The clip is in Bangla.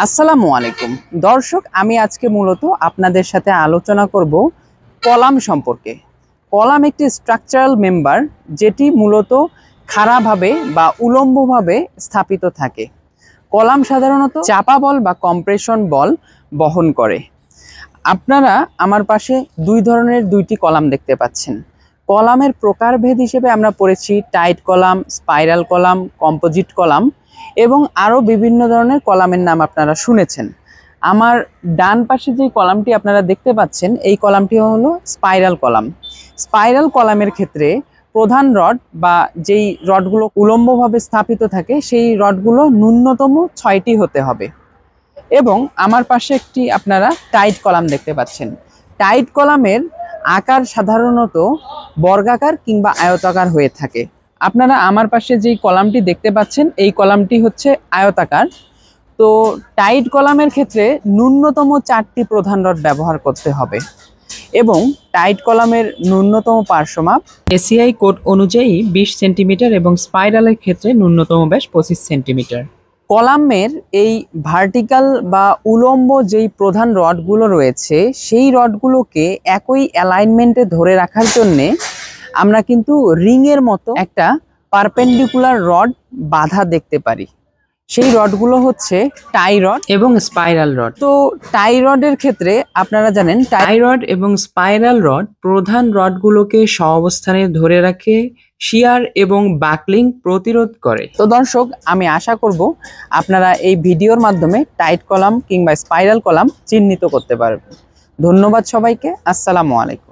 আসসালামু আলাইকুম দর্শক, আমি আজকে মূলত আপনাদের সাথে আলোচনা করব কলাম সম্পর্কে। কলাম একটি স্ট্রাকচারাল মেম্বার যেটি মূলত খাড়াভাবে বা উলম্বভাবে স্থাপিত থাকে। কলাম সাধারণত চাপা বল বা কম্প্রেশন বল বহন করে। আপনারা আমার পাশে দুই ধরনের দুইটি কলাম দেখতে পাচ্ছেন। কলামের প্রকারভেদ হিসেবে আমরা পড়েছি tight column, spiral column, composite column এবং আরও বিভিন্ন ধরনের কলামের নাম আপনারা শুনেছেন। আমার ডান পাশে যে কলামটি আপনারা দেখতে পাচ্ছেন, এই কলামটি হলো স্পাইরাল কলাম। স্পাইরাল কলামের ক্ষেত্রে প্রধান রড বা যেই রডগুলো উলম্বভাবে স্থাপিত থাকে সেই রডগুলো ন্যূনতম 6টি হতে হবে। এবং আমার পাশে একটি আপনারা টাইট কলাম দেখতে পাচ্ছেন। টাইট কলামের আকার সাধারণত বর্গাকার কিংবা আয়তাকার হয়ে থাকে। আপনারা আমার পাশে যেই কলামটি দেখতে পাচ্ছেন, এই কলামটি হচ্ছে আয়তাকার। তো টাইট কলামের ক্ষেত্রে ন্যূনতম 4টি প্রধান রড ব্যবহার করতে হবে এবং টাইট কলামের ন্যূনতম পার্শ্বমাপ এসিআই কোড অনুযায়ী 20 সেন্টিমিটার এবং স্পাইরালের ক্ষেত্রে ন্যূনতম ব্যাস 25 সেন্টিমিটার। কলামের এই ভার্টিক্যাল বা উলম্ব যেই প্রধান রডগুলো রয়েছে, সেই রডগুলোকে একই অ্যালাইনমেন্টে ধরে রাখার জন্যে আমরা কিন্তু রিংয়ের মতো একটা পারপেন্ডিকুলার রড বাঁধা দেখতে পারি। সেই রডগুলো হচ্ছে টাই রড এবং স্পাইরাল রড। তো টাই রডের ক্ষেত্রে আপনারা জানেন টাই রড এবং স্পাইরাল রড প্রধান রডগুলোকে সহাবস্থানে ধরে রাখে, শিয়ার এবং বাকলিং প্রতিরোধ করে। তো দর্শক, আমি আশা করব আপনারা এই ভিডিওর মাধ্যমে টাইট কলাম কিংবা স্পাইরাল কলাম চিহ্নিত করতে পারবেন। ধন্যবাদ সবাইকে। আসসালামু আলাইকুম।